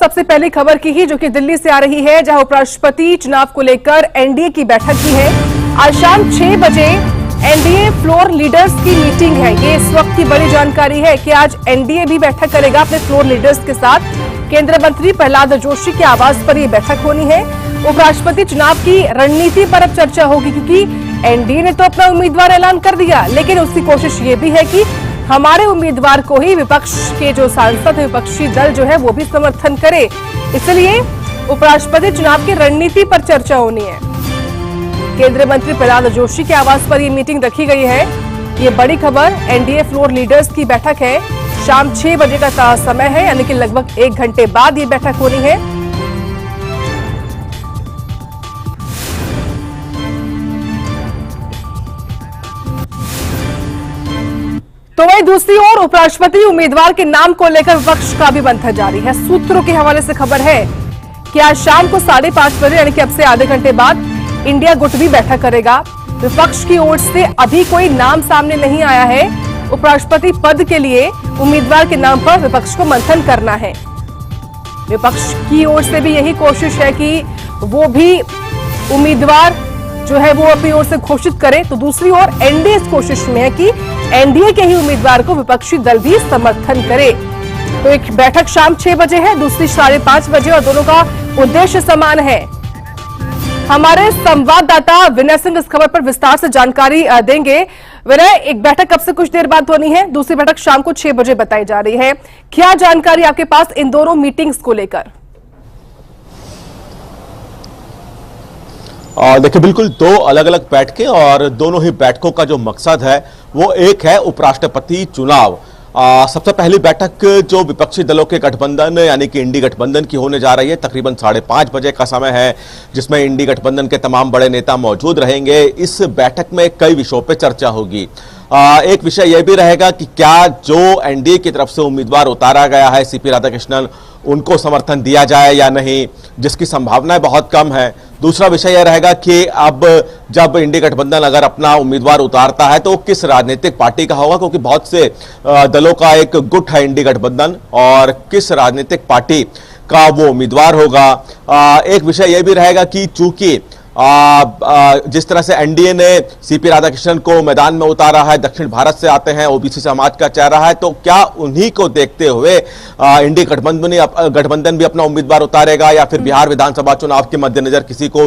सबसे पहली खबर की ही, जो कि दिल्ली से आ रही है, जहां उपराष्ट्रपति चुनाव को लेकर एनडीए की बैठक की है। आज शाम 6 बजे एनडीए फ्लोर लीडर्स की मीटिंग है। ये इस वक्त की बड़ी जानकारी है कि आज एनडीए भी बैठक करेगा अपने फ्लोर लीडर्स के साथ। केंद्रीय मंत्री प्रहलाद जोशी के आवास पर यह बैठक होनी है। उपराष्ट्रपति चुनाव की रणनीति पर अब चर्चा होगी, क्योंकि एनडीए ने तो अपना उम्मीदवार ऐलान कर दिया, लेकिन उसकी कोशिश ये भी है कि हमारे उम्मीदवार को ही विपक्ष के जो सांसद विपक्षी दल जो है वो भी समर्थन करे। इसलिए उपराष्ट्रपति चुनाव की रणनीति पर चर्चा होनी है। केंद्रीय मंत्री प्रहलाद जोशी के आवास पर यह मीटिंग रखी गई है। ये बड़ी खबर, एनडीए फ्लोर लीडर्स की बैठक है। शाम 6 बजे का समय है, यानी कि लगभग 1 घंटे बाद ये बैठक होनी है। तो वहीं दूसरी ओर उपराष्ट्रपति उम्मीदवार के नाम को लेकर विपक्ष का भी मंथन जारी है। सूत्रों के हवाले से खबर है कि आज शाम को 5:30 बजे, यानी कि अब से आधे घंटे बाद, इंडिया गुट भी बैठक करेगा। विपक्ष की ओर से अभी कोई नाम सामने नहीं आया है। उपराष्ट्रपति पद के लिए उम्मीदवार के नाम पर विपक्ष को मंथन करना है। विपक्ष की ओर से भी यही कोशिश है कि वो भी उम्मीदवार जो है वो अपनी ओर से घोषित करे। तो दूसरी ओर एनडीए इस कोशिश में है कि एनडीए के ही उम्मीदवार को विपक्षी दल भी समर्थन करे। तो एक बैठक शाम 6 बजे है, दूसरी 5:30 बजे, और दोनों का उद्देश्य समान है। हमारे संवाददाता विनय सिंह इस खबर पर विस्तार से जानकारी देंगे। विनय, एक बैठक कब से कुछ देर बाद होनी है, दूसरी बैठक शाम को 6 बजे बताई जा रही है। क्या जानकारी आपके पास इन दोनों मीटिंग्स को लेकर? देखिए, बिल्कुल 2 अलग अलग बैठकें, और दोनों ही बैठकों का जो मकसद है वो एक है, उपराष्ट्रपति चुनाव। सबसे पहली बैठक जो विपक्षी दलों के गठबंधन यानी कि इंडी गठबंधन की होने जा रही है। तकरीबन 5:30 बजे का समय है, जिसमें इंडी गठबंधन के तमाम बड़े नेता मौजूद रहेंगे। इस बैठक में कई विषयों पर चर्चा होगी। एक विषय यह भी रहेगा कि क्या जो एनडीए की तरफ से उम्मीदवार उतारा गया है सीपी राधाकृष्णन, उनको समर्थन दिया जाए या नहीं, जिसकी संभावनाएं बहुत कम है। दूसरा विषय यह रहेगा कि अब जब इंडी गठबंधन अगर अपना उम्मीदवार उतारता है तो किस राजनीतिक पार्टी का होगा, क्योंकि बहुत से दलों का एक गुट है इंडी गठबंधन, और किस राजनीतिक पार्टी का वो उम्मीदवार होगा। एक विषय यह भी रहेगा कि चूंकि जिस तरह से एनडीए ने सीपी राधाकृष्णन को मैदान में उतारा है, दक्षिण भारत से आते हैं, ओबीसी समाज का चेहरा है, तो क्या उन्हीं को देखते हुए इंडी गठबंधन भी अपना उम्मीदवार उतारेगा, या फिर बिहार विधानसभा चुनाव के मद्देनजर किसी को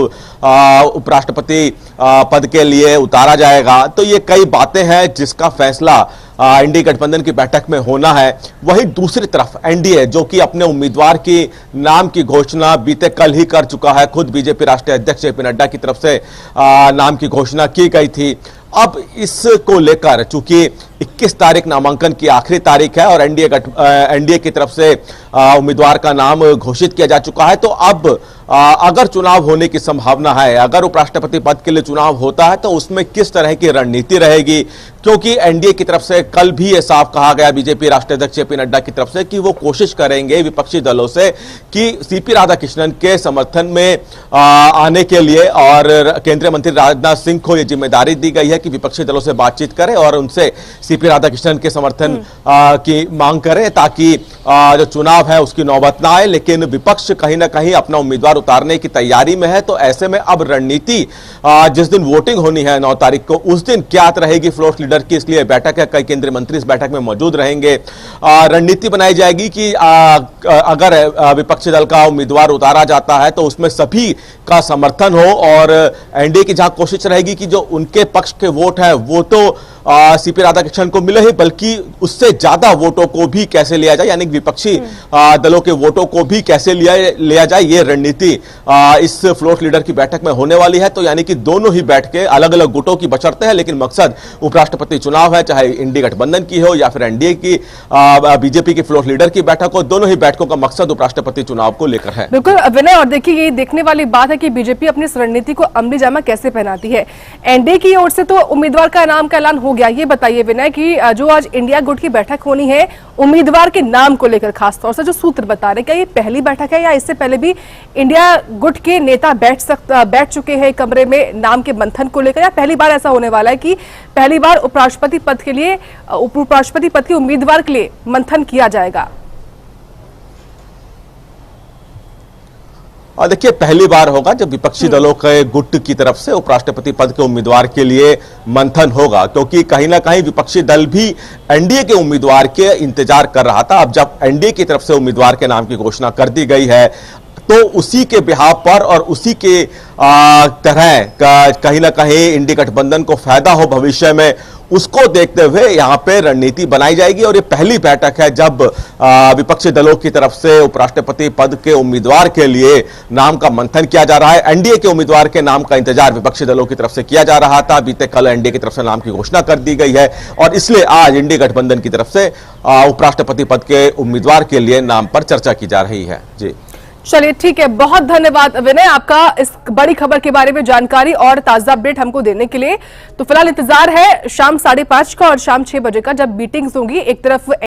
उपराष्ट्रपति पद के लिए उतारा जाएगा। तो ये कई बातें हैं जिसका फैसला इंडी गठबंधन की बैठक में होना है। वहीं दूसरी तरफ एनडीए, जो कि अपने उम्मीदवार की नाम की घोषणा बीते कल ही कर चुका है, खुद बीजेपी राष्ट्रीय अध्यक्ष जेपी नड्डा की तरफ से नाम की घोषणा की गई थी। अब इसको लेकर चूंकि 21 तारीख नामांकन की आखिरी तारीख है और एनडीए की तरफ से उम्मीदवार का नाम घोषित किया जा चुका है, तो अब अगर चुनाव होने की संभावना है, अगर उपराष्ट्रपति पद के लिए चुनाव होता है, तो उसमें किस तरह की रणनीति रहेगी। क्योंकि एनडीए की तरफ से कल भी यह साफ कहा गया बीजेपी राष्ट्रीय अध्यक्ष जेपी नड्डा की तरफ से कि वो कोशिश करेंगे विपक्षी दलों से कि सीपी राधाकृष्णन के समर्थन में आने के लिए, और केंद्रीय मंत्री राजनाथ सिंह को यह जिम्मेदारी दी गई है कि विपक्षी दलों से बातचीत करें और उनसे सीपी राधाकृष्णन के समर्थन की मांग करें, ताकि जो चुनाव है उसकी नौबत ना आए। लेकिन विपक्ष कहीं ना कहीं अपना उम्मीदवार उतारने की तैयारी में है। तो ऐसे में अब रणनीति जिस दिन वोटिंग होनी है 9 तारीख को, उस दिन क्या रहेगी फ्लोर लीडर की, इसलिए बैठक है। कई केंद्रीय मंत्री इस बैठक में मौजूद रहेंगे। रणनीति बनाई जाएगी कि अगर विपक्षी दल का उम्मीदवार उतारा जाता है तो उसमें सभी का समर्थन हो, और एनडीए की जहां कोशिश रहेगी कि जो उनके पक्ष के वोट है वो तो सीपी राधाकृष्णन को मिले ही, बल्कि उससे ज्यादा वोटों को भी कैसे लिया जाए, यानी विपक्षी दलों के वोटों को भी कैसे लिया जाए, ये रणनीति इस फ्लोर लीडर की बैठक में होने वाली है। तो यानी कि दोनों ही बैठकें अलग अलग गुटों की बशर्ते हैं, लेकिन मकसद उपराष्ट्रपति चुनाव है, चाहे इंडी गठबंधन की हो या फिर एनडीए की बीजेपी की फ्लोर लीडर की बैठक हो। दोनों ही बैठकों का मकसद उपराष्ट्रपति चुनाव को लेकर है। बिल्कुल विनय, और देखिए ये देखने वाली बात है कि बीजेपी अपनी इस रणनीति को अमली जामा कैसे पहनाती है। एनडीए की ओर से तो उम्मीदवार का नाम का ऐलान हो गया। ये बताइए विनय कि जो आज इंडिया गुट की बैठक होनी है उम्मीदवार के नाम को लेकर, खासतौर से जो सूत्र बता रहे, क्या ये पहली बैठक है या इससे पहले भी इंडिया गुट के नेता बैठ चुके हैं कमरे में नाम के मंथन को लेकर, या पहली बार ऐसा होने वाला है कि पहली बार उपराष्ट्रपति पद के लिए, उपराष्ट्रपति पद के उम्मीदवार के लिए मंथन किया जाएगा? और देखिए पहली बार होगा जब विपक्षी दलों के गुट की तरफ से उपराष्ट्रपति पद के उम्मीदवार के लिए मंथन होगा, क्योंकि कहीं ना कहीं विपक्षी दल भी एनडीए के उम्मीदवार के इंतजार कर रहा था। अब जब एनडीए की तरफ से उम्मीदवार के नाम की घोषणा कर दी गई है तो उसी के बिहाव पर और उसी के तरह कहीं ना कहीं इंडी गठबंधन को फायदा हो भविष्य में, उसको देखते हुए यहां पे रणनीति बनाई जाएगी। और ये पहली बैठक है जब विपक्षी दलों की तरफ से उपराष्ट्रपति पद के उम्मीदवार के लिए नाम का मंथन किया जा रहा है। एनडीए के उम्मीदवार के नाम का इंतजार विपक्षी दलों की तरफ से किया जा रहा था। बीते कल एनडीए की तरफ से नाम की घोषणा कर दी गई है और इसलिए आज इंडी गठबंधन की तरफ से उपराष्ट्रपति पद के उम्मीदवार के लिए नाम पर चर्चा की जा रही है। जी चलिए ठीक है, बहुत धन्यवाद विनय आपका इस बड़ी खबर के बारे में जानकारी और ताजा अपडेट हमको देने के लिए। तो फिलहाल इंतजार है शाम 5:30 का और शाम 6 बजे का, जब मीटिंग्स होंगी। एक तरफ